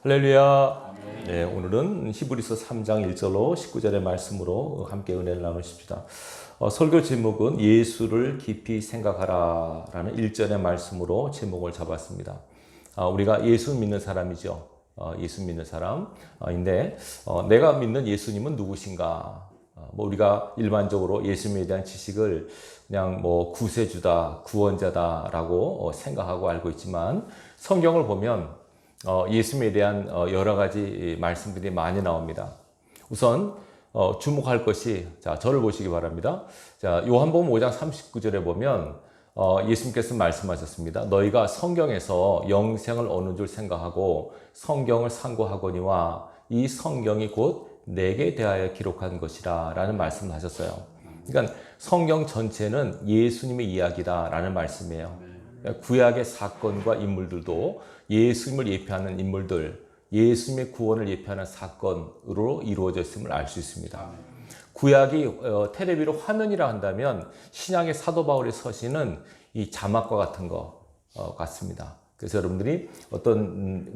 할렐루야. 네, 오늘은 히브리서 3장 1절로 19절의 말씀으로 함께 은혜를 나누십시다. 설교 제목은 예수를 깊이 생각하라 라는 1절의 말씀으로 제목을 잡았습니다. 우리가 예수 믿는 사람이죠. 예수 믿는 사람인데 내가 믿는 예수님은 누구신가? 우리가 일반적으로 예수님에 대한 지식을 그냥 구세주다, 구원자다라고 생각하고 알고 있지만 성경을 보면 예수님에 대한 여러 가지 말씀들이 많이 나옵니다. 우선 주목할 것이, 자, 저를 보시기 바랍니다. 자, 요한복음 5장 39절에 보면 예수님께서 말씀하셨습니다. 너희가 성경에서 영생을 얻는 줄 생각하고 성경을 상고하거니와 이 성경이 곧 내게 대하여 기록한 것이라 라는 말씀을 하셨어요. 그러니까 성경 전체는 예수님의 이야기다라는 말씀이에요. 구약의 사건과 인물들도 예수님을 예표하는 인물들, 예수님의 구원을 예표하는 사건으로 이루어져 있음을 알 수 있습니다. 구약이 텔레비로 화면이라 한다면 신약의 사도 바울의 서신은 이 자막과 같은 것 같습니다. 그래서 여러분들이 어떤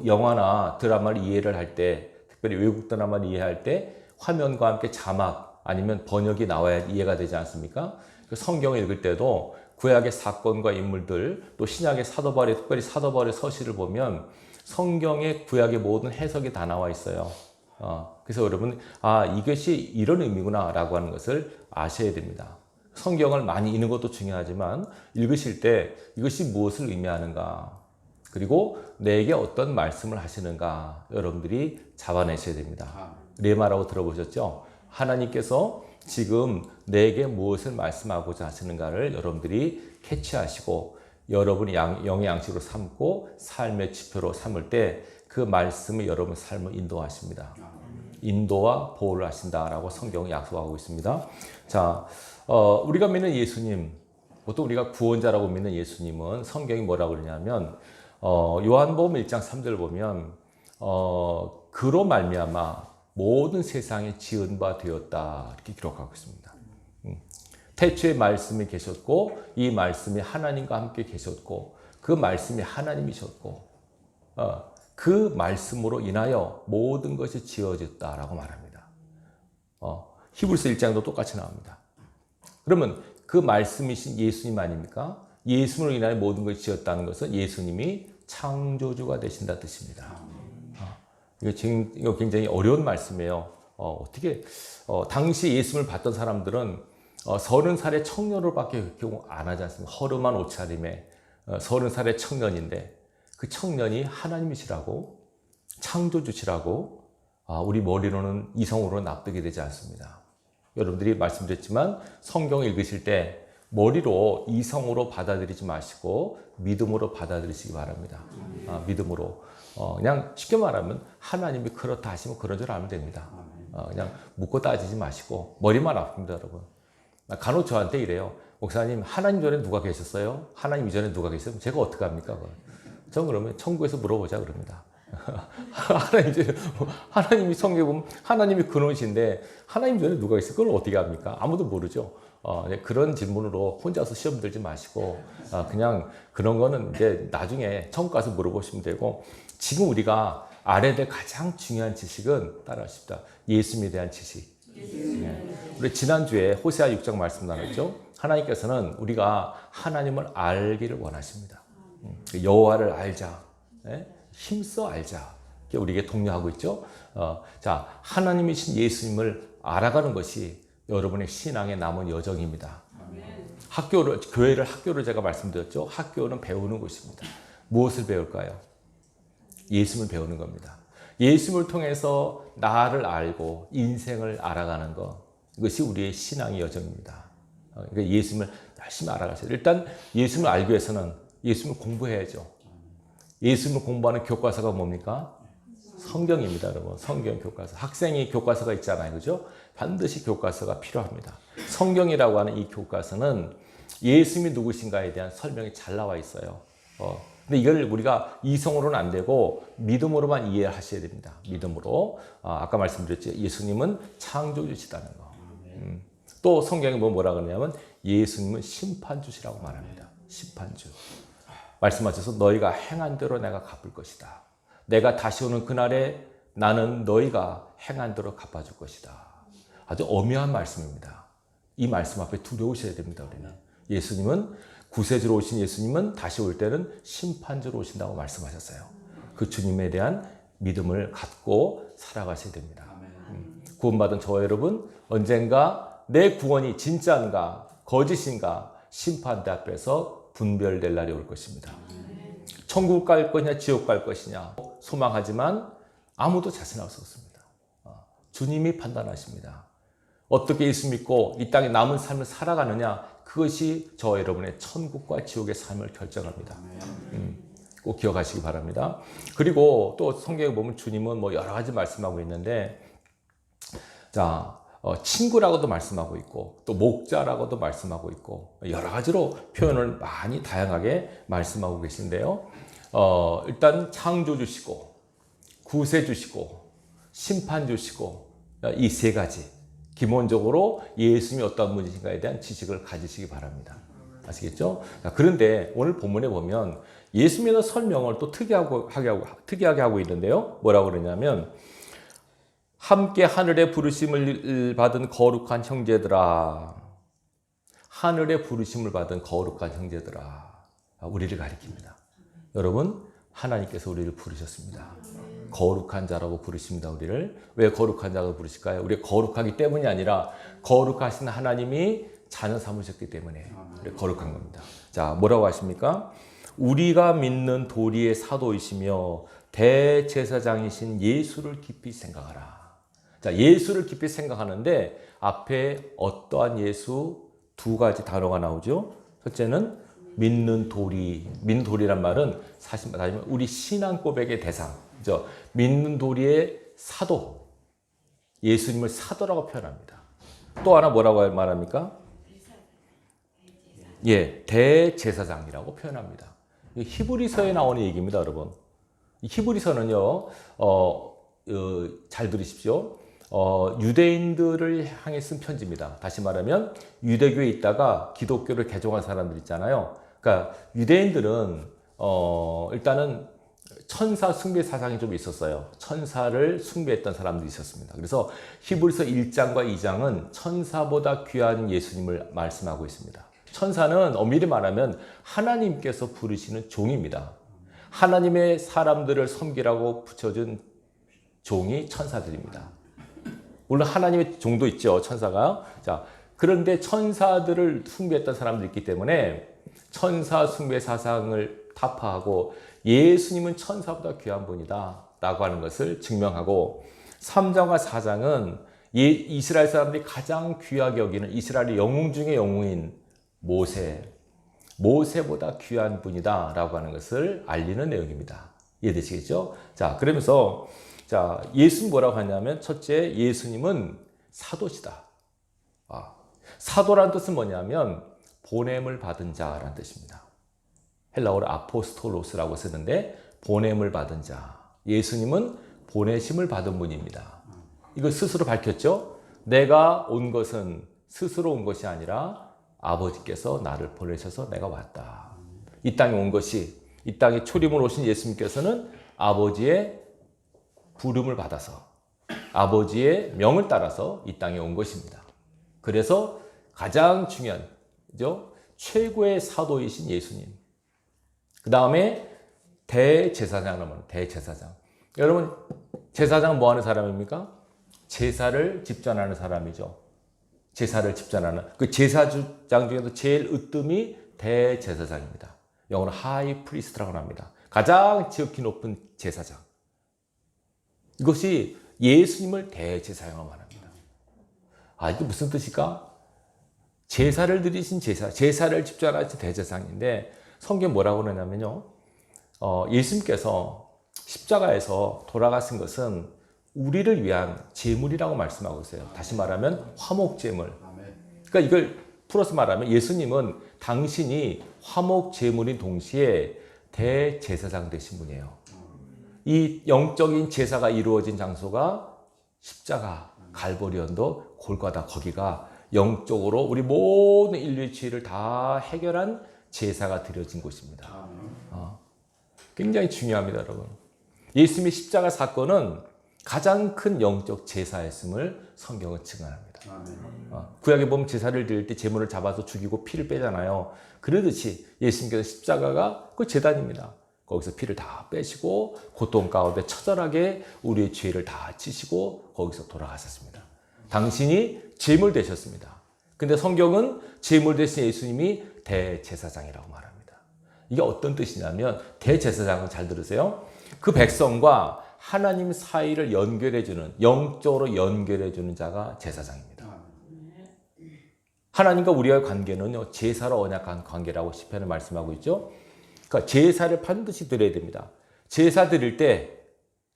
영화나 드라마를 이해를 할 때, 특별히 외국 드라마를 이해할 때 화면과 함께 자막 아니면 번역이 나와야 이해가 되지 않습니까? 성경을 읽을 때도 구약의 사건과 인물들, 또 신약의 사도 바울의, 특별히 사도 바울의 서신을 보면 성경의 구약의 모든 해석이 다 나와 있어요. 그래서 여러분, 이것이 이런 의미구나 라고 하는 것을 아셔야 됩니다. 성경을 많이 읽는 것도 중요하지만 읽으실 때 이것이 무엇을 의미하는가, 그리고 내게 어떤 말씀을 하시는가 여러분들이 잡아내셔야 됩니다. 레마라고 들어보셨죠? 하나님께서 지금 내게 무엇을 말씀하고자 하시는가를 여러분들이 캐치하시고 여러분이 영의 양식으로 삼고 삶의 지표로 삼을 때 그 말씀이 여러분 삶을 인도하십니다. 인도와 보호를 하신다라고 성경이 약속하고 있습니다. 자, 우리가 믿는 예수님, 보통 우리가 구원자라고 믿는 예수님은 성경이 뭐라고 그러냐면 요한복음 1장 3절 보면 그로 말미암아 모든 세상이 지은 바 되었다 이렇게 기록하고 있습니다. 태초에 말씀이 계셨고 이 말씀이 하나님과 함께 계셨고 그 말씀이 하나님이셨고 그 말씀으로 인하여 모든 것이 지어졌다라고 말합니다. 히브리서 1장도 똑같이 나옵니다. 그러면 그 말씀이신 예수님 아닙니까? 예수님으로 인하여 모든 것이 지었다는 것은 예수님이 창조주가 되신다 뜻입니다. 이거 굉장히 어려운 말씀이에요. 어떻게 당시 예수님을 봤던 사람들은 30살의 청년으로밖에 경우 안 하지 않습니까? 허름한 옷차림에 30살의 청년인데 그 청년이 하나님이시라고, 창조주시라고 우리 머리로는 이성으로는 납득이 되지 않습니다. 여러분들이 말씀드렸지만 성경을 읽으실 때 머리로 이성으로 받아들이지 마시고 믿음으로 받아들이시기 바랍니다. 믿음으로. 그냥 쉽게 말하면 하나님이 그렇다 하시면 그런 줄 알면 됩니다. 그냥 묻고 따지지 마시고 머리만 아픕니다, 여러분. 간혹 저한테 이래요. 목사님, 하나님 전에 누가 계셨어요? 하나님 이전에 누가 계셨어요? 제가 어떻게 합니까? 전 그러면 천국에서 물어보자 그럽니다. 하나님이 성경에 보면 하나님이 근원이신데 하나님 전에 누가 있어요? 그걸 어떻게 합니까? 아무도 모르죠. 그런 질문으로 혼자서 시험 들지 마시고 그냥 그런 거는 이제 나중에 천국 가서 물어보시면 되고, 지금 우리가 알아야 될 가장 중요한 지식은 따라하십시다. 예수님에 대한 지식. 우리 지난주에 호세아 6장 말씀 나눴죠. 하나님께서는 우리가 하나님을 알기를 원하십니다. 여호와를 알자, 힘써 알자, 우리에게 독려하고 있죠. 자, 하나님이신 예수님을 알아가는 것이 여러분의 신앙의 남은 여정입니다. 교회를 학교로 제가 말씀드렸죠. 학교는 배우는 곳입니다. 무엇을 배울까요? 예수님을 배우는 겁니다. 예수님을 통해서 나를 알고 인생을 알아가는 것, 이것이 우리의 신앙의 여정입니다. 그러니까 예수님을 열심히 알아가셔야 돼요. 일단 예수님을 알기 위해서는 예수님을 공부해야죠. 예수님을 공부하는 교과서가 뭡니까? 성경입니다, 여러분. 성경 교과서. 학생이 교과서가 있잖아요, 그죠? 반드시 교과서가 필요합니다. 성경이라고 하는 이 교과서는 예수님이 누구신가에 대한 설명이 잘 나와 있어요. 근데 이걸 우리가 이성으로는 안 되고 믿음으로만 이해하셔야 됩니다. 믿음으로. 아까 말씀드렸죠. 예수님은 창조주시다는 거. 또 성경에 뭐라 그러냐면 예수님은 심판주시라고 말합니다. 심판주. 말씀하셔서 너희가 행한 대로 내가 갚을 것이다. 내가 다시 오는 그날에 나는 너희가 행한 대로 갚아줄 것이다. 아주 엄연한 말씀입니다. 이 말씀 앞에 두려우셔야 됩니다. 우리는. 예수님은 구세주로 오신 예수님은 다시 올 때는 심판주로 오신다고 말씀하셨어요. 그 주님에 대한 믿음을 갖고 살아가셔야 됩니다. 구원받은 저와 여러분, 언젠가 내 구원이 진짜인가 거짓인가 심판대 앞에서 분별될 날이 올 것입니다. 천국 갈 것이냐 지옥 갈 것이냐 소망하지만 아무도 자신할 수 없습니다. 주님이 판단하십니다. 어떻게 예수 믿고 이 땅에 남은 삶을 살아가느냐, 그것이 저와 여러분의 천국과 지옥의 삶을 결정합니다. 꼭 기억하시기 바랍니다. 그리고 또 성경에 보면 주님은 뭐 여러 가지 말씀하고 있는데, 자, 친구라고도 말씀하고 있고 또 목자라고도 말씀하고 있고 여러 가지로 표현을 많이 다양하게 말씀하고 계신데요. 일단 창조주시고 구세주시고 심판주시고 이 세 가지 기본적으로 예수님이 어떤 분이신가에 대한 지식을 가지시기 바랍니다. 아시겠죠? 그런데 오늘 본문에 보면 예수님의 설명을 또 특이하게 하고 있는데요. 뭐라고 그러냐면 함께 하늘의 부르심을 받은 거룩한 형제들아, 하늘의 부르심을 받은 거룩한 형제들아, 우리를 가리킵니다. 여러분, 하나님께서 우리를 부르셨습니다. 거룩한 자라고 부르십니다. 우리를. 왜 거룩한 자라고 부르실까요? 우리가 거룩하기 때문이 아니라 거룩하신 하나님이 자녀 삼으셨기 때문에 거룩한 겁니다. 자, 뭐라고 하십니까? 우리가 믿는 도리의 사도이시며 대제사장이신 예수를 깊이 생각하라. 자, 예수를 깊이 생각하는데 앞에 어떠한 예수 두 가지 단어가 나오죠. 첫째는 믿는 도리. 믿는 도리란 말은 사실 말하자면 우리 신앙 고백의 대상. 그죠? 믿는 도리의 사도. 예수님을 사도라고 표현합니다. 또 하나 뭐라고 말합니까? 예, 대제사장이라고 표현합니다. 히브리서에 나오는 얘기입니다, 여러분. 히브리서는요, 잘 들으십시오. 유대인들을 향해 쓴 편지입니다. 다시 말하면 유대교에 있다가 기독교를 개종한 사람들 있잖아요. 그러니까 유대인들은 일단은 천사 숭배 사상이 좀 있었어요. 천사를 숭배했던 사람들이 있었습니다. 그래서 히브리서 1장과 2장은 천사보다 귀한 예수님을 말씀하고 있습니다. 천사는 엄밀히 말하면 하나님께서 부르시는 종입니다. 하나님의 사람들을 섬기라고 붙여준 종이 천사들입니다. 물론 하나님의 종도 있죠, 천사가. 자, 그런데 천사들을 숭배했던 사람들이 있기 때문에 천사 숭배 사상을 타파하고 예수님은 천사보다 귀한 분이다 라고 하는 것을 증명하고, 3장과 4장은 이스라엘 사람들이 가장 귀하게 여기는 이스라엘의 영웅 중에 영웅인 모세보다 귀한 분이다 라고 하는 것을 알리는 내용입니다. 이해되시겠죠? 자, 그러면서 자, 예수님 뭐라고 하냐면, 첫째, 예수님은 사도시다. 사도라는 뜻은 뭐냐면 보냄을 받은 자라는 뜻입니다. 헬라어로 아포스톨로스라고 쓰는데 보냄을 받은 자. 예수님은 보내심을 받은 분입니다. 이걸 스스로 밝혔죠. 내가 온 것은 스스로 온 것이 아니라 아버지께서 나를 보내셔서 내가 왔다. 이 땅에 온 것이, 이 땅에 초림을 오신 예수님께서는 아버지의 부름을 받아서 아버지의 명을 따라서 이 땅에 온 것입니다. 그래서 가장 중요한, 그죠? 최고의 사도이신 예수님. 그 다음에 대제사장이라고 합니다. 대제사장. 여러분, 제사장은 뭐 하는 사람입니까? 제사를 집전하는 사람이죠. 제사를 집전하는. 그 제사장 중에서 제일 으뜸이 대제사장입니다. 영어로 하이 프리스트라고 합니다. 가장 지극히 높은 제사장. 이것이 예수님을 대제사장으로 말합니다. 이게 무슨 뜻일까? 제사를 드리신 제사를 집전하신 대제사장인데, 성경 뭐라고 그러냐면요. 예수님께서 십자가에서 돌아가신 것은 우리를 위한 제물이라고 말씀하고 있어요. 다시 말하면 화목제물. 그러니까 이걸 풀어서 말하면 예수님은 당신이 화목제물인 동시에 대제사장 되신 분이에요. 이 영적인 제사가 이루어진 장소가 십자가, 갈보리 언덕, 골고다, 거기가 영적으로 우리 모든 인류의 죄를 다 해결한 제사가 드려진 곳입니다. 굉장히 중요합니다, 여러분. 예수님의 십자가 사건은 가장 큰 영적 제사였음을 성경은 증언합니다. 구약에 보면 제사를 드릴 때 제물을 잡아서 죽이고 피를 빼잖아요. 그러듯이 예수님께서 십자가가 그 제단입니다. 거기서 피를 다 빼시고 고통 가운데 처절하게 우리의 죄를 다 지시고 거기서 돌아가셨습니다. 당신이 제물 되셨습니다. 근데 성경은 제물 되신 예수님이 대제사장이라고 말합니다. 이게 어떤 뜻이냐면 대제사장은 잘 들으세요. 그 백성과 하나님 사이를 연결해주는, 영적으로 연결해주는 자가 제사장입니다. 하나님과 우리와의 관계는 제사로 언약한 관계라고 시편에 말씀하고 있죠. 그러니까 제사를 반드시 드려야 됩니다. 제사 드릴 때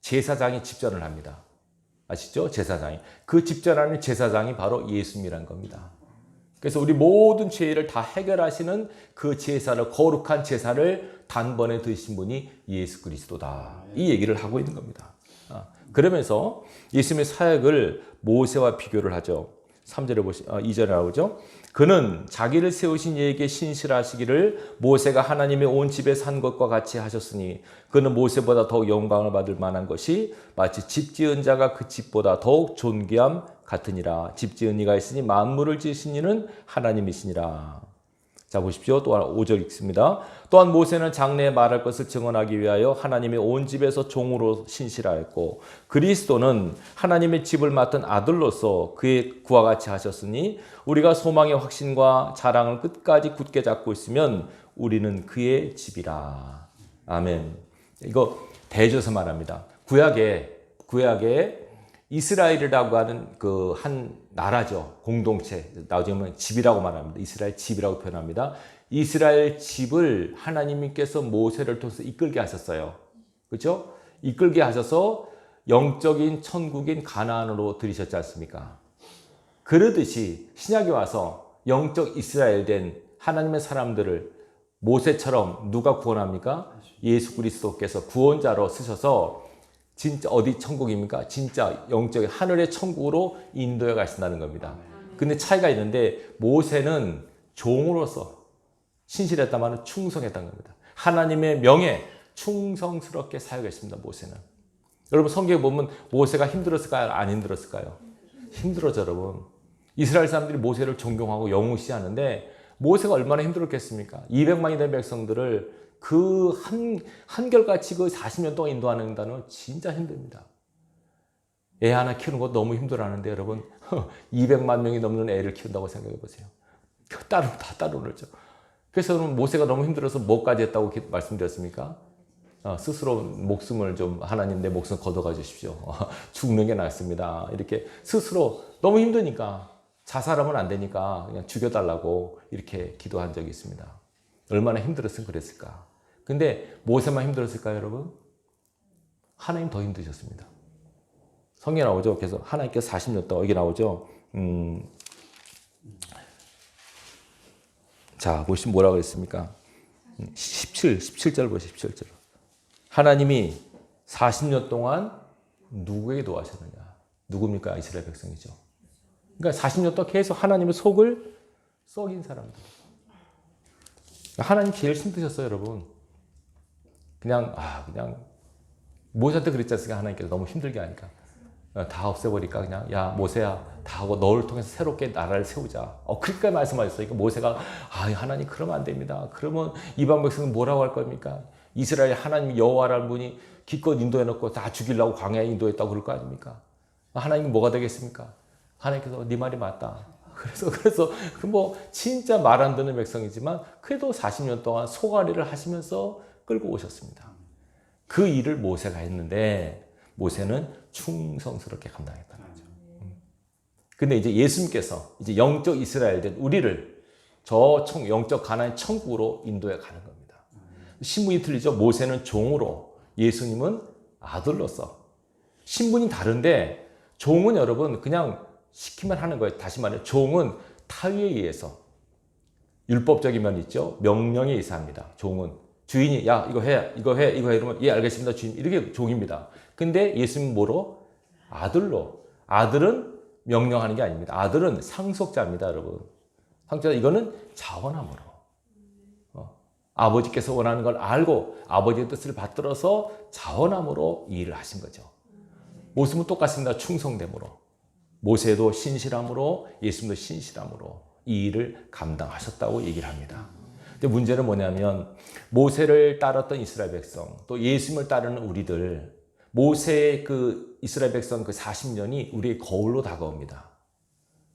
제사장이 집전을 합니다. 아시죠? 제사장이. 그 집전하는 제사장이 바로 예수님이란 겁니다. 그래서 우리 모든 죄를 다 해결하시는 그 제사를, 거룩한 제사를 단번에 드신 분이 예수 그리스도다. 이 얘기를 하고 있는 겁니다. 그러면서 예수님의 사역을 모세와 비교를 하죠. 3절에 2절에 나오죠. 그는 자기를 세우신 이에게 신실하시기를 모세가 하나님의 온 집에 산 것과 같이 하셨으니 그는 모세보다 더욱 영광을 받을 만한 것이 마치 집 지은 자가 그 집보다 더욱 존귀함 같으니라. 집 지은 이가 있으니 만물을 지으신 이는 하나님이시니라. 자, 보십시오. 또한 5절 읽습니다. 또한 모세는 장래에 말할 것을 증언하기 위하여 하나님의 온 집에서 종으로 신실하였고 그리스도는 하나님의 집을 맡은 아들로서 그의 그와 같이 하셨으니 우리가 소망의 확신과 자랑을 끝까지 굳게 잡고 있으면 우리는 그의 집이라. 아멘. 이거 대조서 말합니다. 구약에 이스라엘이라고 하는 그 한 나라죠. 공동체. 나중에 집이라고 말합니다. 이스라엘 집이라고 표현합니다. 이스라엘 집을 하나님께서 모세를 통해서 이끌게 하셨어요. 그렇죠? 이끌게 하셔서 영적인 천국인 가나안으로 들이셨지 않습니까? 그러듯이 신약에 와서 영적 이스라엘 된 하나님의 사람들을 모세처럼 누가 구원합니까? 예수 그리스도께서 구원자로 쓰셔서 진짜 어디 천국입니까? 진짜 영적인 하늘의 천국으로 인도해 가신다는 겁니다. 근데 차이가 있는데 모세는 종으로서 신실했다마는 충성했다는 겁니다. 하나님의 명에 충성스럽게 사역했습니다. 모세는. 여러분 성경에 보면 모세가 힘들었을까요? 안 힘들었을까요? 힘들었죠, 여러분. 이스라엘 사람들이 모세를 존경하고 영우시하는데 모세가 얼마나 힘들었겠습니까? 200만이 된 백성들을 그 한결같이 그 40년 동안 인도하는 다는 진짜 힘듭니다. 애 하나 키우는 거 너무 힘들어하는데 여러분 200만 명이 넘는 애를 키운다고 생각해 보세요. 따로 놀죠. 그래서 모세가 너무 힘들어서 뭐까지 했다고 말씀드렸습니까? 스스로 목숨을 좀 하나님 내 목숨 걷어가 주십시오. 죽는 게 낫습니다. 이렇게 스스로 너무 힘드니까 자살하면 안 되니까 그냥 죽여달라고 이렇게 기도한 적이 있습니다. 얼마나 힘들었으면 그랬을까. 근데 모세만 힘들었을까요, 여러분? 하나님 더 힘드셨습니다. 성경에 나오죠. 그래서 하나님께서 40년 동안 여기 나오죠. 자, 보시면 뭐라고 그랬습니까? 17절 보시죠. 17절. 하나님이 40년 동안 누구에게 도와하셨느냐? 누굽니까? 이스라엘 백성이죠. 그러니까 40년 동안 계속 하나님의 속을 썩인 사람들. 하나님 제일 힘드셨어요, 여러분. 그냥 모세한테 그랬지 않습니까? 하나님께서 너무 힘들게 하니까. 다 없애버리니까 그냥 야 모세야 다 하고 너를 통해서 새롭게 나라를 세우자. 그렇게 말씀하셨어요. 그러니까 모세가 하나님 그러면 안 됩니다. 그러면 이방 백성은 뭐라고 할 겁니까? 이스라엘 하나님 여호와라는 분이 기껏 인도해놓고 다 죽이려고 광야에 인도했다고 그럴 거 아닙니까? 하나님이 뭐가 되겠습니까? 하나님께서 네 말이 맞다. 그래서 뭐 진짜 말 안 듣는 백성이지만 그래도 40년 동안 소가리를 하시면서 끌고 오셨습니다. 그 일을 모세가 했는데 모세는 충성스럽게 감당했다는 거죠. 근데 이제 예수님께서 이제 영적 이스라엘 된 우리를 저 영적 가나안 천국으로 인도해 가는 겁니다. 신분이 틀리죠. 모세는 종으로, 예수님은 아들로서. 신분이 다른데 종은 여러분 그냥 시키면 하는 거예요. 다시 말해 종은 타의에 의해서 율법적인 면이 있죠. 명령에 의해서 합니다. 종은 주인이 야 이거 해 이러면 예 알겠습니다 주인 이렇게 종입니다. 근데 예수님은 뭐로? 아들로. 아들은 명령하는 게 아닙니다. 아들은 상속자입니다, 여러분. 상속자 이거는 자원함으로. 아버지께서 원하는 걸 알고 아버지의 뜻을 받들어서 자원함으로 이 일을 하신 거죠. 모습은 똑같습니다. 충성됨으로. 모세도 신실함으로, 예수님도 신실함으로 이 일을 감당하셨다고 얘기를 합니다. 근데 문제는 뭐냐면 모세를 따랐던 이스라엘 백성, 또 예수님을 따르는 우리들, 모세의 그 이스라엘 백성 그 40년이 우리의 거울로 다가옵니다.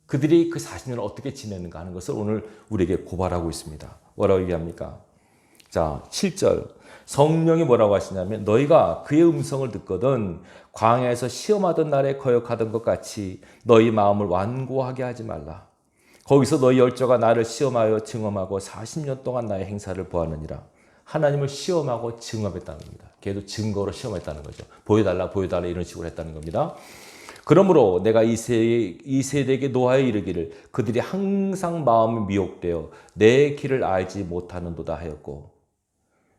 그들이 그 40년을 어떻게 지냈는가 하는 것을 오늘 우리에게 고발하고 있습니다. 뭐라고 얘기합니까? 자, 7절. 성령이 뭐라고 하시냐면 너희가 그의 음성을 듣거든 광야에서 시험하던 날에 거역하던 것 같이 너희 마음을 완고하게 하지 말라. 거기서 너희 열조가 나를 시험하여 증험하고 40년 동안 나의 행사를 보았느니라. 하나님을 시험하고 증험했다는 겁니다. 걔도 증거로 시험했다는 거죠. 보여달라 보여달라 이런 식으로 했다는 겁니다. 그러므로 내가 이 세대에게 노하여 이르기를 그들이 항상 마음이 미혹되어 내 길을 알지 못하는도다 하였고,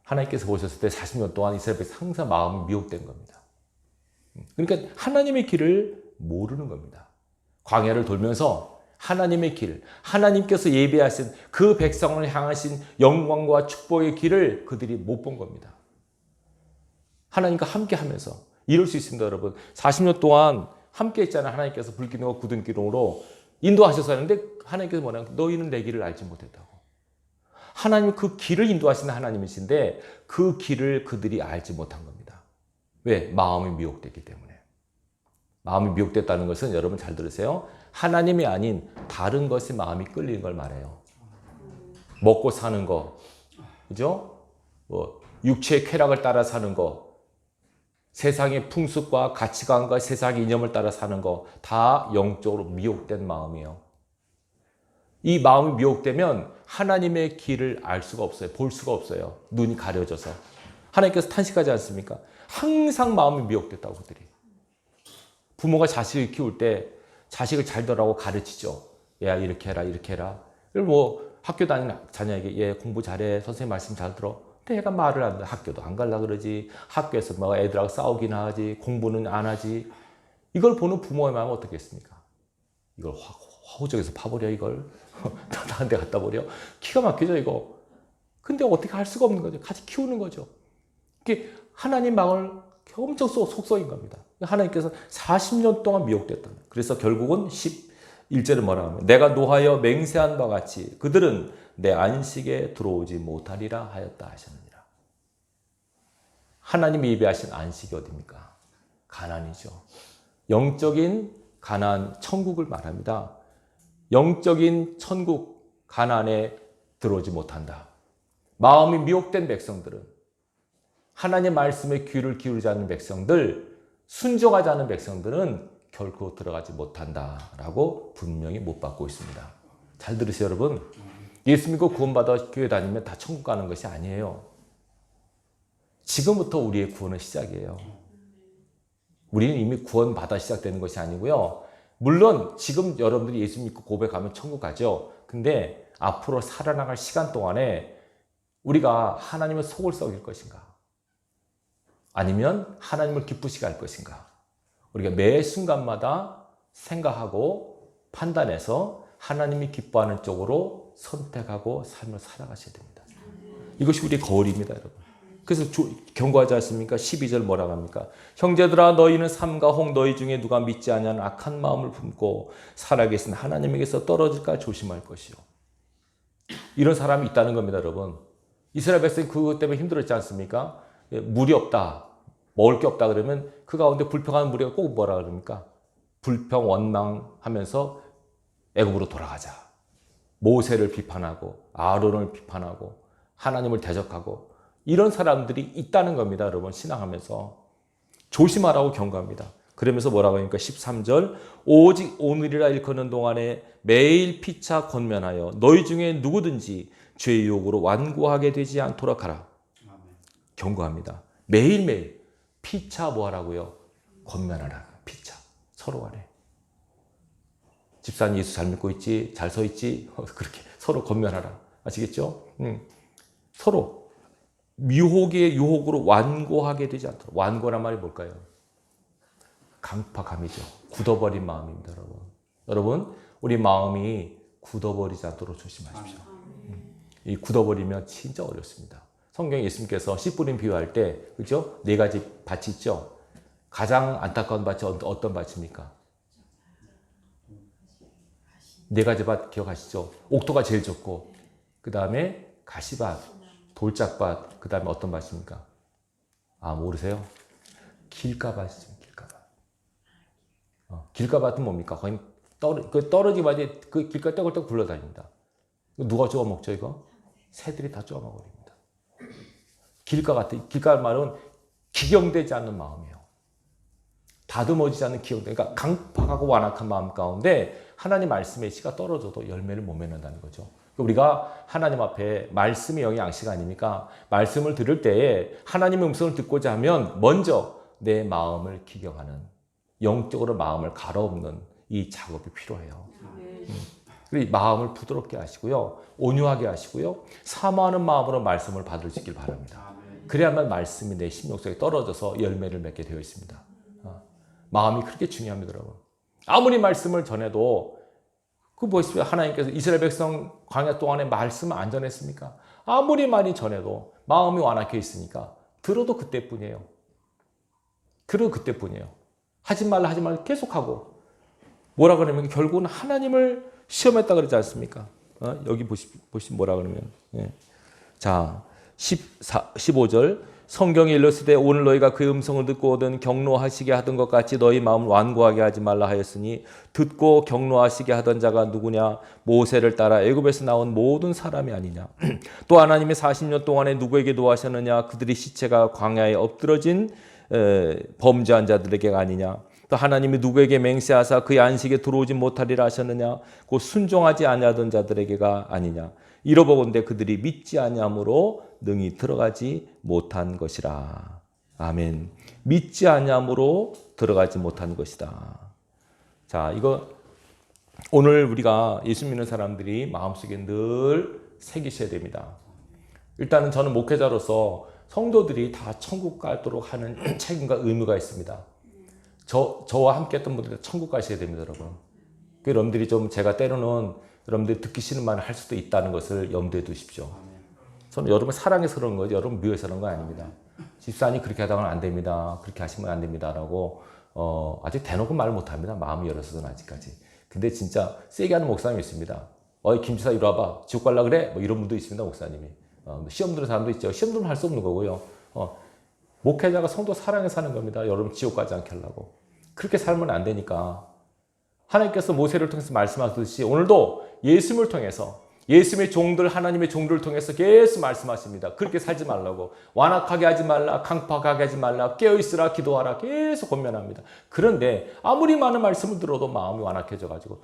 하나님께서 보셨을 때 40년 동안 이스라엘 백성이 항상 마음이 미혹된 겁니다. 그러니까 하나님의 길을 모르는 겁니다. 광야를 돌면서 하나님의 길, 하나님께서 예비하신 그 백성을 향하신 영광과 축복의 길을 그들이 못 본 겁니다. 하나님과 함께 하면서 이룰 수 있습니다, 여러분. 40년 동안 함께 했잖아요. 하나님께서 불기둥과 구름기둥으로 인도하셔서 하는데 하나님께서 뭐냐면 너희는 내 길을 알지 못했다고. 하나님 그 길을 인도하시는 하나님이신데 그 길을 그들이 알지 못한 겁니다. 왜? 마음이 미혹됐기 때문에. 마음이 미혹됐다는 것은 여러분 잘 들으세요. 하나님이 아닌 다른 것에 마음이 끌리는 걸 말해요. 먹고 사는 거, 그죠? 뭐 육체의 쾌락을 따라 사는 거, 세상의 풍습과 가치관과 세상의 이념을 따라 사는 거 다 영적으로 미혹된 마음이에요. 이 마음이 미혹되면 하나님의 길을 알 수가 없어요. 볼 수가 없어요. 눈이 가려져서. 하나님께서 탄식하지 않습니까? 항상 마음이 미혹됐다고 그들이. 부모가 자식을 키울 때 자식을 잘 되라고 가르치죠. 얘야 이렇게 해라 이렇게 해라. 그리고 뭐 학교 다니는 자녀에게 얘 공부 잘해 선생님 말씀 잘 들어. 근데 얘가 말을 안 해. 학교도 안 갈라 그러지. 학교에서 막 애들하고 싸우긴 하지. 공부는 안 하지. 이걸 보는 부모의 마음은 어떻겠습니까? 이걸 화우적에서 파버려 이걸. 다른 데 갖다 버려. 기가 막히죠 이거. 근데 어떻게 할 수가 없는 거죠. 같이 키우는 거죠. 이게 하나님 마음을 엄청 속성인 겁니다. 하나님께서 40년 동안 미혹됐다. 그래서 결국은 11절에 뭐라고 하면 내가 노하여 맹세한 바 같이 그들은 내 안식에 들어오지 못하리라 하였다 하셨느니라. 하나님이 예비하신 안식이 어디입니까? 가나안이죠. 영적인 가나안, 천국을 말합니다. 영적인 천국 가나안에 들어오지 못한다. 마음이 미혹된 백성들은, 하나님의 말씀에 귀를 기울이지 않는 백성들, 순종하지 않는 백성들은 결코 들어가지 못한다라고 분명히 못 받고 있습니다. 잘 들으세요 여러분. 예수 믿고 구원받아 교회 다니면 다 천국 가는 것이 아니에요. 지금부터 우리의 구원은 시작이에요. 우리는 이미 구원받아 시작되는 것이 아니고요. 물론 지금 여러분들이 예수 믿고 고백하면 천국 가죠. 근데 앞으로 살아나갈 시간 동안에 우리가 하나님의 속을 썩일 것인가? 아니면 하나님을 기쁘시게 할 것인가? 우리가 매 순간마다 생각하고 판단해서 하나님이 기뻐하는 쪽으로 선택하고 삶을 살아가셔야 됩니다. 이것이 우리의 거울입니다, 여러분. 그래서 경고하지 않습니까? 12절 뭐라고 합니까? 형제들아 너희는 삼가 홍 너희 중에 누가 믿지 아니하는 악한 마음을 품고 살아계신 하나님에게서 떨어질까 조심할 것이요. 이런 사람이 있다는 겁니다, 여러분. 이스라엘 백성이 그것 때문에 힘들었지 않습니까? 물이 없다, 먹을 게 없다 그러면 그 가운데 불평하는 무리가 꼭 뭐라 그럽니까? 불평 원망하면서 애굽으로 돌아가자. 모세를 비판하고 아론을 비판하고 하나님을 대적하고 이런 사람들이 있다는 겁니다, 여러분. 신앙하면서 조심하라고 경고합니다. 그러면서 뭐라고 하니까 13절 오직 오늘이라 일컫는 동안에 매일 피차 권면하여 너희 중에 누구든지 죄의 유혹으로 완고하게 되지 않도록 하라. 경고합니다. 매일매일 피차 뭐 하라고요? 권면하라. 피차. 서로 간에. 집사님 예수 잘 믿고 있지? 잘 서 있지? 그렇게 서로 권면하라. 아시겠죠? 서로 미혹의 유혹으로 완고하게 되지 않도록. 완고란 말이 뭘까요? 강팍함이죠. 굳어버린 마음입니다, 여러분. 여러분, 우리 마음이 굳어버리지 않도록 조심하십시오. 이 굳어버리면 진짜 어렵습니다. 성경에 예수님께서 씨 뿌린 비유할 때, 그죠? 네 가지 밭이 있죠? 가장 안타까운 밭이 어떤 밭입니까? 네 가지 밭 기억하시죠? 옥토가 제일 좋고, 그 다음에 가시밭, 돌짝밭, 그 다음에 어떤 밭입니까? 아, 모르세요? 길가밭이죠, 길가밭. 길가밭은 뭡니까? 거의 떨어지기만 그 길가 떼굴떼굴 굴러다닙니다. 누가 쪼아먹죠, 이거? 새들이 다 쪼아먹어버립니다. 길가 말은 기경되지 않는 마음이에요. 다듬어지지 않는 기경, 그러니까 강팍하고 완악한 마음 가운데 하나님 말씀의 씨가 떨어져도 열매를 못 맺는다는 거죠. 우리가 하나님 앞에 말씀의 영의 양식 아닙니까? 말씀을 들을 때에 하나님의 음성을 듣고자 하면 먼저 내 마음을 기경하는, 영적으로 마음을 갈아엎는 이 작업이 필요해요. 그리고 마음을 부드럽게 하시고요, 온유하게 하시고요, 사모하는 마음으로 말씀을 받을 수 있길 바랍니다. 그래야만 말씀이 내 심령 속에 떨어져서 열매를 맺게 되어 있습니다. 마음이 그렇게 중요합니다, 여러분. 아무리 말씀을 전해도 그 보십시오. 하나님께서 이스라엘 백성 광야 동안에 말씀 안 전했습니까? 아무리 많이 전해도 마음이 완악해 있으니까 들어도 그때뿐이에요. 들어도 그때뿐이에요. 하지 말라 계속하고 뭐라 그러면 결국은 하나님을 시험했다 그러지 않습니까? 여기 보시 뭐라 그러면 자 15절 성경에 일렀으되 오늘 너희가 그의 음성을 듣고 오든 경노하시게 하던 것 같이 너희 마음을 완고하게 하지 말라 하였으니 듣고 경노하시게 하던 자가 누구냐? 모세를 따라 애굽에서 나온 모든 사람이 아니냐? 또 하나님이 40년 동안에 누구에게 노하셨느냐? 그들이 시체가 광야에 엎드러진 범죄한 자들에게가 아니냐? 또 하나님이 누구에게 맹세하사 그의 안식에 들어오지 못하리라 하셨느냐? 곧 순종하지 아니하던 자들에게가 아니냐? 이러보건대 그들이 믿지 아니함으로 능히 들어가지 못한 것이라. 아멘. 믿지 아니함으로 들어가지 못한 것이다. 자, 이거 오늘 우리가 예수 믿는 사람들이 마음속에 늘 새기셔야 됩니다. 일단은 저는 목회자로서 성도들이 다 천국 가도록 하는 책임과 의무가 있습니다. 저와 함께 했던 분들이 천국 가셔야 됩니다, 여러분. 여러분들이 좀 제가 때로는 여러분들이 듣기 싫은 말을 할 수도 있다는 것을 염두에 두십시오. 저는 여러분 사랑해서 그런 거지 여러분 미워서 그런 거 아닙니다. 집사님 그렇게 하다가는 안 됩니다. 그렇게 하시면 안 됩니다. 라고 아직 대놓고 말을 못합니다. 마음이 열어서는 아직까지. 근데 진짜 세게 하는 목사님이 있습니다. 김 지사 이리 와봐. 지옥 갈라 그래? 뭐 이런 분도 있습니다. 목사님이. 시험 드는 사람도 있죠. 시험 들면 할 수 없는 거고요. 목회자가 성도 사랑해서 사는 겁니다. 여러분 지옥 가지 않게 하려고. 그렇게 살면 안 되니까. 하나님께서 모세를 통해서 말씀하셨듯이 오늘도 예수님을 통해서 예수님의 종들, 하나님의 종들을 통해서 계속 말씀하십니다. 그렇게 살지 말라고. 완악하게 하지 말라, 강팍하게 하지 말라, 깨어있으라, 기도하라 계속 권면합니다. 그런데 아무리 많은 말씀을 들어도 마음이 완악해져가지고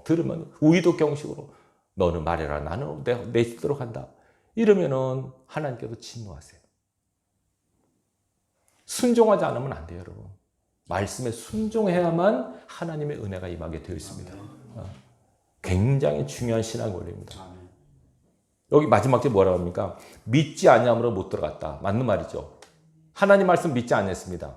들으면 우의도 경식으로 너는 말해라, 나는 내 뜻대로 간다. 이러면은 하나님께서 진노하세요. 순종하지 않으면 안 돼요, 여러분. 말씀에 순종해야만 하나님의 은혜가 임하게 되어 있습니다. 굉장히 중요한 신앙 원리입니다. 여기 마지막 절 뭐라고 합니까? 믿지 아니함으로 못 들어갔다. 맞는 말이죠. 하나님 말씀 믿지 않았습니다.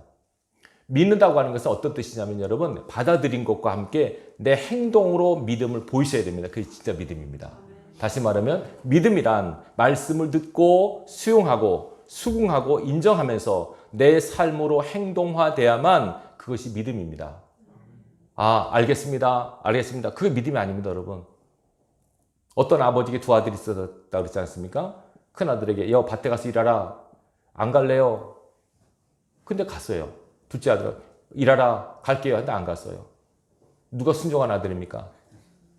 믿는다고 하는 것은 어떤 뜻이냐면 여러분 받아들인 것과 함께 내 행동으로 믿음을 보이셔야 됩니다. 그게 진짜 믿음입니다. 다시 말하면 믿음이란 말씀을 듣고 수용하고 수긍하고 인정하면서 내 삶으로 행동화돼야만 그것이 믿음입니다. 알겠습니다. 그게 믿음이 아닙니다, 여러분. 어떤 아버지에게 두 아들이 있었다고 그랬지 않습니까? 큰 아들에게 밭에 가서 일하라. 안 갈래요. 근데 갔어요. 둘째 아들은 일하라. 갈게요. 근데 안 갔어요. 누가 순종한 아들입니까?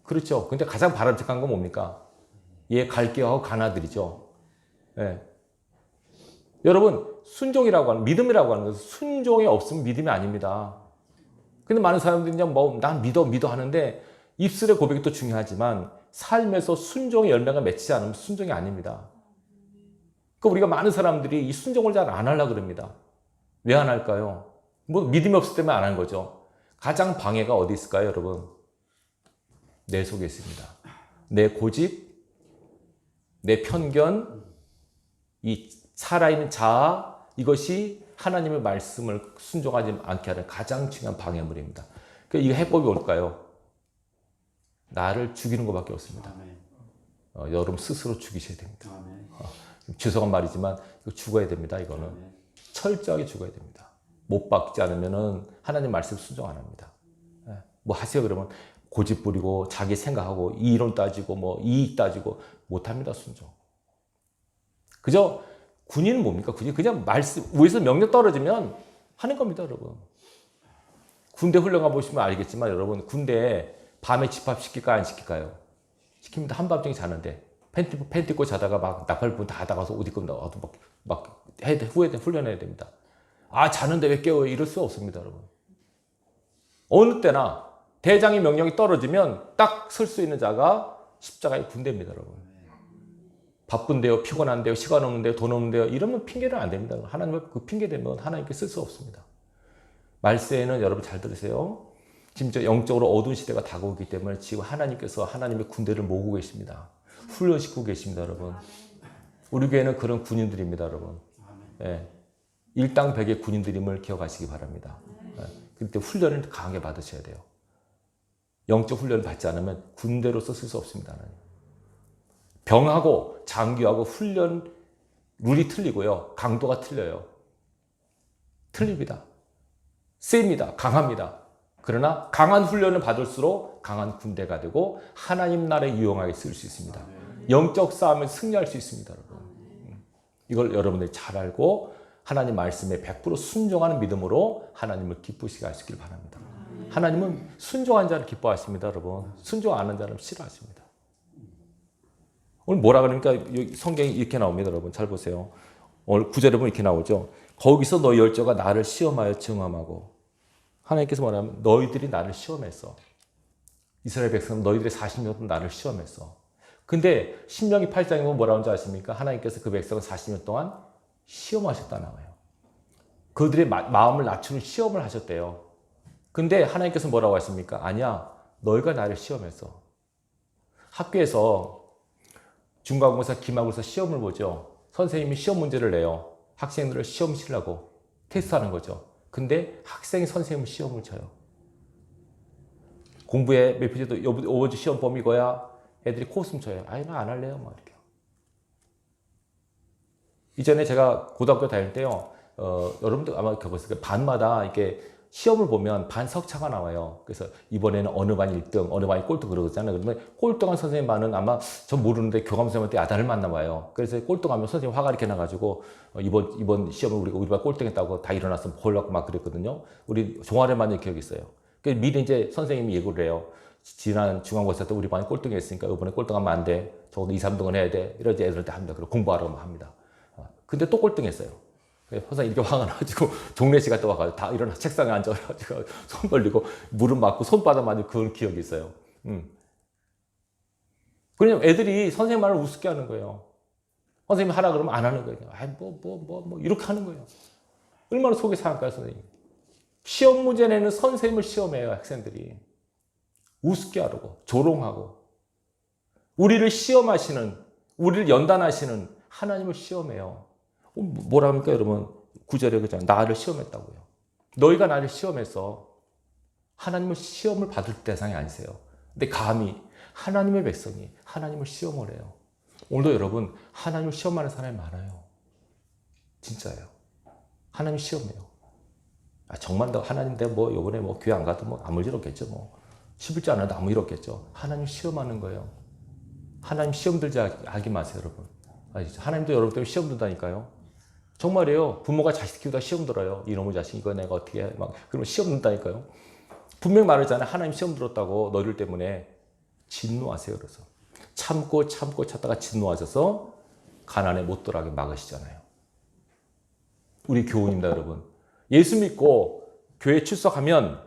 그렇죠. 근데 가장 바람직한 건 뭡니까? 갈게요 하고 간 아들이죠. 네. 여러분 순종이라고 하는 믿음이라고 하는 것은 순종이 없으면 믿음이 아닙니다. 근데 많은 사람들이 난 믿어 하는데 입술의 고백이 또 중요하지만 삶에서 순종의 열매가 맺히지 않으면 순종이 아닙니다. 그러니까 우리가 많은 사람들이 이 순종을 잘 안 하려고 그럽니다. 왜 안 할까요? 믿음이 없을 때문에 안 한 거죠. 가장 방해가 어디 있을까요, 여러분? 내 속에 있습니다. 내 고집, 내 편견, 이 살아있는 자아, 이것이 하나님의 말씀을 순종하지 않게 하는 가장 중요한 방해물입니다. 그러니까 이 해법이 올까요? 나를 죽이는 것밖에 없습니다. 여러분 스스로 죽이셔야 됩니다. 아멘. 죄송한 말이지만 이거 죽어야 됩니다. 이거는 아멘. 철저하게 죽어야 됩니다. 못 박지 않으면은 하나님 말씀 순종 안 합니다. 뭐 하세요 그러면 고집 부리고 자기 생각하고 이론 따지고 뭐 이익 따지고 못 합니다. 순종. 그저 군인은 뭡니까? 군인 그냥 말씀 위에서 명령 떨어지면 하는 겁니다, 여러분. 군대 훈련 가 보시면 알겠지만 여러분 군대에 밤에 집합시킬까 안 시킬까요? 시킵니다. 한밤중에 자는데 팬티 입고 자다가 막 나팔분 다 나가서 옷 입고 나와도 막 훈련해야 됩니다. 아 자는데 왜 깨워요? 이럴 수 없습니다, 여러분. 어느 때나 대장의 명령이 떨어지면 딱 설 수 있는 자가 십자가의 군대입니다, 여러분. 바쁜데요, 피곤한데요, 시간 없는데요, 돈 없는데요, 이러면 핑계는 안 됩니다. 하나님의 그 핑계 대면 하나님께 쓸 수 없습니다. 말세에는 여러분 잘 들으세요. 지금 영적으로 어두운 시대가 다가오기 때문에 지금 하나님께서 하나님의 군대를 모으고 계십니다. 훈련시키고 계십니다, 여러분. 우리 교회는 그런 군인들입니다, 여러분. 예. 일당백의 군인들임을 기억하시기 바랍니다. 예. 그때 훈련을 강하게 받으셔야 돼요. 영적 훈련을 받지 않으면 군대로서 쓸 수 없습니다, 하나님. 병하고 장교하고 훈련 룰이 틀리고요. 강도가 틀려요. 틀립니다. 셉니다. 강합니다. 그러나 강한 훈련을 받을수록 강한 군대가 되고 하나님 나라에 유용하게 쓸 수 있습니다. 영적 싸움을 승리할 수 있습니다, 여러분. 이걸 여러분들이 잘 알고 하나님 말씀에 100% 순종하는 믿음으로 하나님을 기쁘시게 하시길 바랍니다. 하나님은 순종한 자를 기뻐하십니다, 여러분. 순종 안 하는 자를 싫어하십니다. 오늘 뭐라 그러니까 성경이 이렇게 나옵니다, 여러분. 잘 보세요. 오늘 9절에 보면 이렇게 나오죠. 거기서 너희 열조가 나를 시험하여 증험하고 하나님께서 뭐냐면 너희들이 나를 시험했어. 이스라엘 백성은 너희들이 40년 동안 나를 시험했어. 근데 신명기 8장에 보면 뭐라고 하는지 아십니까? 하나님께서 그 백성을 40년 동안 시험하셨다 나와요. 그들의 마음을 낮추는 시험을 하셨대요. 근데 하나님께서 뭐라고 하십니까? 아니야, 너희가 나를 시험했어. 학교에서 중간고사, 기말고사 시험을 보죠. 선생님이 시험 문제를 내요. 학생들을 시험 치려고 테스트하는 거죠. 근데 학생이 선생님을 시험을 쳐요. 공부에 몇 페이지도 이번 주 시험 범위 이거야. 애들이 코웃음 쳐요. 아니 나 안 할래요. 막 이렇게. 이전에 제가 고등학교 다닐 때요. 여러분들 아마 겪었을 거예요. 반마다 이렇게 시험을 보면 반 석차가 나와요. 그래서 이번에는 어느 반 1등, 어느 반이 꼴등 그러잖아요. 그러면 꼴등한 선생님 반은 아마 전 모르는데 교감 선생님한테 야단을 맞나 봐요. 그래서 꼴등하면 선생님 화가 이렇게 나가지고 이번 시험을 우리 반 꼴등했다고 다 일어나서 홀라고 막 그랬거든요. 우리 종아리 맞은 기억이 있어요. 그래서 미리 이제 선생님이 예고를 해요. 지난 중간고사 때 우리 반이 꼴등했으니까 이번에 꼴등하면 안 돼. 적어도 2, 3등은 해야 돼. 이러지 애들한테 합니다. 그리고 공부하라고 합니다. 근데 또 꼴등했어요. 선생님 이렇게 화가 나가지고 종례시 갔다 와가지고 다 일어나 책상에 앉아가지고 손 벌리고 무릎 맞고 손바닥 맞은 그런 기억이 있어요. 그냥 애들이 선생님 말을 우습게 하는 거예요. 선생님이 하라 그러면 안 하는 거예요. 아이 뭐 이렇게 하는 거예요. 얼마나 속이 상할까요, 선생님? 시험 문제 내는 선생님을 시험해요, 학생들이. 우습게 하려고 조롱하고 우리를 시험하시는, 우리를 연단하시는 하나님을 시험해요. 뭐라 합니까, 여러분? 9절에 그러잖아요. 나를 시험했다고요. 너희가 나를 시험해서 하나님을 시험을 받을 대상이 아니세요. 근데 감히 하나님의 백성이 하나님을 시험을 해요. 오늘도 여러분 하나님을 시험하는 사람이 많아요. 진짜예요. 하나님 시험해요. 정말 하나님 내가 뭐 이번에 뭐 교회 안 가도 뭐 아무 일 없겠죠. 뭐 11조 안 해도 아무 일 없겠죠. 하나님 시험하는 거예요. 하나님 시험 들지 알기 마세요, 여러분. 하나님도 여러분 때문에 시험 든다니까요. 정말이에요. 부모가 자식 키우다 시험 들어요. 이놈의 자식 이거 내가 어떻게 해. 막 그러면 시험 든다니까요. 분명 말하잖아요. 하나님 시험 들었다고 너희들 때문에 진노하세요. 그래서 참고 찾다가 진노하셔서 가난에 못 들어가게 막으시잖아요. 우리 교우입니다, 여러분. 예수 믿고 교회 출석하면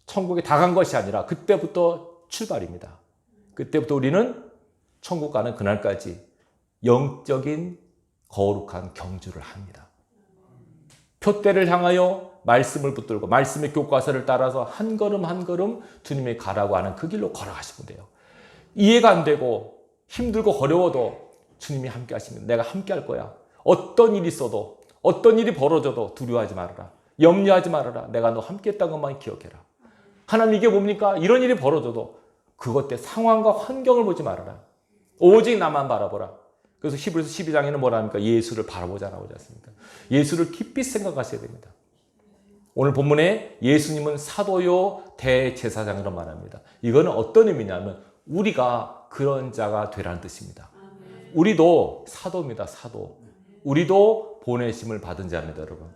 천국에 다 간 것이 아니라 그때부터 출발입니다. 그때부터 우리는 천국 가는 그날까지 영적인 거룩한 경주를 합니다. 표대를 향하여 말씀을 붙들고 말씀의 교과서를 따라서 한 걸음 한 걸음 주님이 가라고 하는 그 길로 걸어가시면 돼요. 이해가 안 되고 힘들고 어려워도 주님이 함께 하시면 내가 함께 할 거야. 어떤 일이 있어도 어떤 일이 벌어져도 두려워하지 말아라. 염려하지 말아라. 내가 너 함께 했다는 것만 기억해라. 하나님 이게 뭡니까? 이런 일이 벌어져도 그것 때 상황과 환경을 보지 말아라. 오직 나만 바라보라. 그래서 히브리서 12장에는 뭐라 합니까? 예수를 바라보자라고 하지 않습니까? 예수를 깊이 생각하셔야 됩니다. 오늘 본문에 예수님은 사도요 대제사장으로 말합니다. 이거는 어떤 의미냐면 우리가 그런 자가 되라는 뜻입니다. 우리도 사도입니다. 사도. 우리도 보내심을 받은 자입니다. 여러분.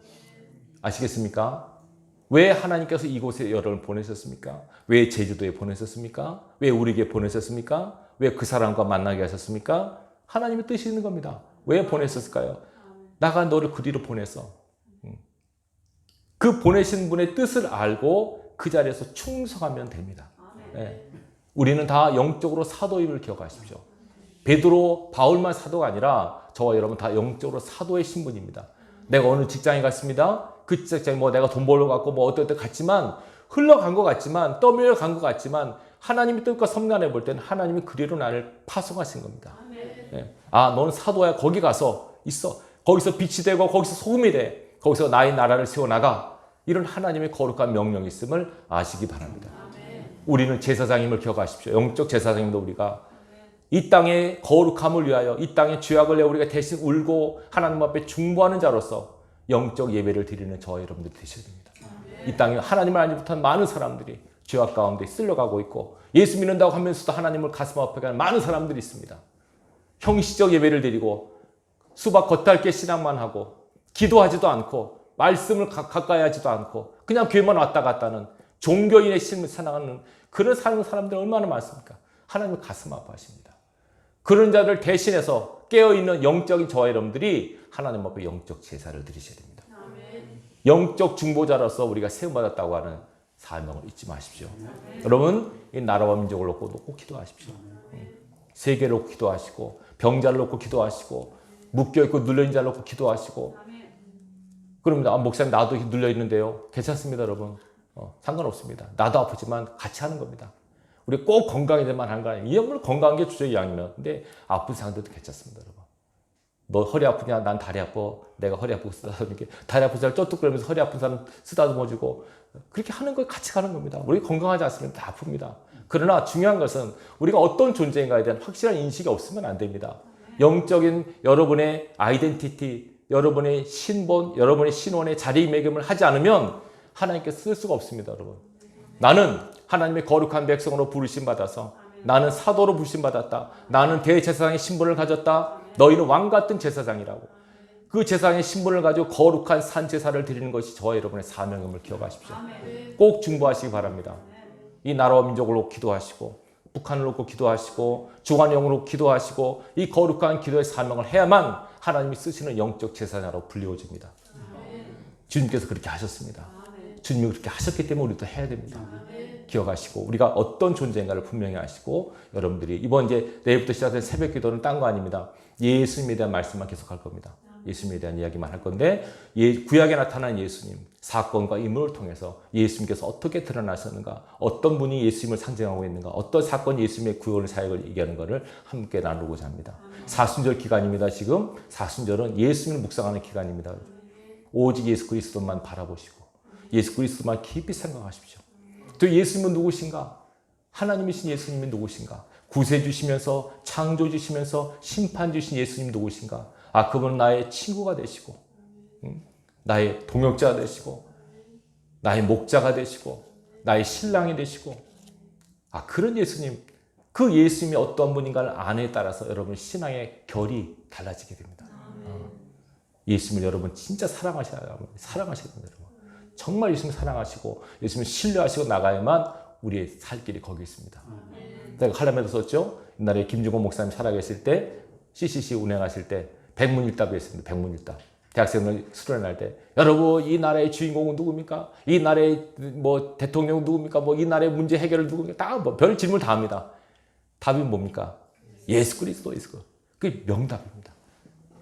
아시겠습니까? 왜 하나님께서 이곳에 여러분을 보내셨습니까? 왜 제주도에 보내셨습니까? 왜 우리에게 보내셨습니까? 왜 그 사람과 만나게 하셨습니까? 하나님의 뜻이 있는 겁니다. 왜 보내셨을까요? 나가 너를 그리로 보내서 그 보내신 분의 뜻을 알고 그 자리에서 충성하면 됩니다. 네. 우리는 다 영적으로 사도임을 기억하십시오. 베드로, 바울만 사도가 아니라 저와 여러분 다 영적으로 사도의 신분입니다. 내가 어느 직장에 갔습니다. 그 직장에 뭐 내가 돈 벌러 갔고 뭐 어떨 때 갔지만 흘러간 것 같지만 떠밀려 간 것 같지만 하나님의 뜻과 섭리안에 볼 때는 하나님이 그리로 나를 파송하신 겁니다. 네. 아, 너는 사도야. 거기 가서 있어. 거기서 빛이 되고 거기서 소금이 돼. 거기서 나의 나라를 세워나가. 이런 하나님의 거룩한 명령이 있음을 아시기 바랍니다. 우리는 제사장임을 기억하십시오. 영적 제사장임도 우리가 이 땅의 거룩함을 위하여 이 땅의 죄악을 내어 우리가 대신 울고 하나님 앞에 중보하는 자로서 영적 예배를 드리는 저와 여러분들이 되셔야 됩니다. 이 땅에 하나님을 알지 못한 많은 사람들이 죄악 가운데 쓸려가고 있고 예수 믿는다고 하면서도 하나님을 가슴 아프게 하는 많은 사람들이 있습니다. 형식적 예배를 드리고 수박 겉핥게 신앙만 하고 기도하지도 않고 말씀을 가까이 하지도 않고 그냥 교회만 왔다 갔다 하는 종교인의 삶을 살아가는 그런 사람들이 얼마나 많습니까? 하나님을 가슴 아파하십니다. 그런 자들 대신해서 깨어있는 영적인 저와 여러분들이 하나님 앞에 영적 제사를 드리셔야 됩니다. 영적 중보자로서 우리가 세움받았다고 하는 사명을 잊지 마십시오. 여러분, 이 나라와 민족을 놓고 꼭 기도하십시오. 세계를 놓고 기도하시고 병자를 놓고 기도하시고 묶여있고 눌려있는 자를 놓고 기도하시고 그럽니다. 목사님 나도 눌려있는데요. 괜찮습니다. 여러분. 상관없습니다. 나도 아프지만 같이 하는 겁니다. 우리 꼭 건강해야만 하는 거 아니에요. 이 영물 건강한 게 주제의 양이면. 근데 아픈 사람들도 괜찮습니다. 여러분. 너 허리 아프냐? 난 다리 아파. 내가 허리 아프고 쓰다듬게 다리 아픈 사람 쩌뚝거리면서 허리 아픈 사람 쓰다듬어주고 그렇게 하는 걸 같이 가는 겁니다. 우리 건강하지 않으면 다 아픕니다. 그러나 중요한 것은 우리가 어떤 존재인가에 대한 확실한 인식이 없으면 안 됩니다. 영적인 여러분의 아이덴티티, 여러분의 신본, 여러분의 신원의 자리매김을 하지 않으면 하나님께서 쓸 수가 없습니다. 여러분. 나는 하나님의 거룩한 백성으로 부르심 받아서 나는 사도로 부르심 받았다. 나는 대제사장의 신분을 가졌다. 너희는 왕 같은 제사장이라고. 그 제사장의 신분을 가지고 거룩한 산제사를 드리는 것이 저와 여러분의 사명임을 기억하십시오. 꼭 중보하시기 바랍니다. 이 나라와 민족을 놓고 기도하시고 북한을 놓고 기도하시고 주관영으로 기도하시고 이 거룩한 기도의 사명을 해야만 하나님이 쓰시는 영적 제사장으로 불리워집니다. 주님께서 그렇게 하셨습니다. 주님이 그렇게 하셨기 때문에 우리도 해야 됩니다. 기억하시고 우리가 어떤 존재인가를 분명히 아시고 여러분들이 이번 이제 내일부터 시작된 새벽 기도는 딴 거 아닙니다. 예수님에 대한 말씀만 계속할 겁니다. 예수님에 대한 이야기만 할 건데 구약에 나타난 예수님 사건과 인물을 통해서 예수님께서 어떻게 드러나셨는가 어떤 분이 예수님을 상징하고 있는가 어떤 사건이 예수님의 구원의 사역을 얘기하는 것을 함께 나누고자 합니다. 사순절 기간입니다. 지금 사순절은 예수님을 묵상하는 기간입니다. 오직 예수 그리스도만 바라보시고 예수 그리스도만 깊이 생각하십시오. 또 예수님은 누구신가? 하나님이신 예수님이 누구신가? 구세 주시면서 창조 주시면서 심판 주신 예수님 누구신가? 아, 그분은 나의 친구가 되시고 나의 동역자가 되시고 나의 목자가 되시고 나의 신랑이 되시고 아, 그런 예수님, 그 예수님이 어떤 분인가를 아내에 따라서 여러분 신앙의 결이 달라지게 됩니다. 예수님을 여러분 진짜 사랑하셔야 됩니다. 여러분. 정말 예수님 사랑하시고 예수님 신뢰하시고 나가야만 우리의 살 길이 거기 있습니다. 내가 칼럼에도 썼죠. 옛날에 김중곤 목사님 살아계실 때 CCC 운행하실 때 백문일답이 있습니다. 백문일답. 대학생들 수련할 때 여러분 이 나라의 주인공은 누굽니까? 이 나라의 뭐 대통령은 누굽니까? 뭐 이 나라의 문제 해결을 누굽니까? 다 뭐 별 질문 다 합니다. 답이 뭡니까? 예수 그리스도. 그게 명답입니다.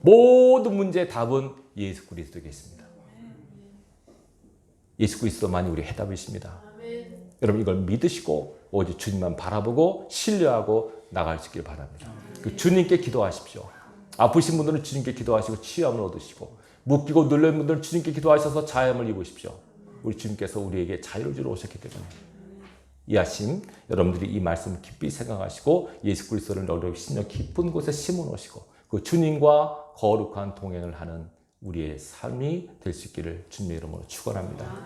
모든 문제의 답은 예수 그리스도에 있습니다. 예수 그리스도만이 우리 해답이십니다. 여러분 이걸 믿으시고 오직 주님만 바라보고 신뢰하고 나갈 수 있길 바랍니다. 그 주님께 기도하십시오. 아프신 분들은 주님께 기도하시고 치유함을 얻으시고 묶이고 눌려있는 분들은 주님께 기도하셔서 자유함을 입으십시오. 우리 주님께서 우리에게 자유를 주러 오셨기 때문에 이 아침 여러분들이 이 말씀을 깊이 생각하시고 예수 그리스도를 너희 심령 깊은 곳에 심어 놓으시고 그 주님과 거룩한 동행을 하는 우리의 삶이 될 수 있기를 주님의 이름으로 축원합니다.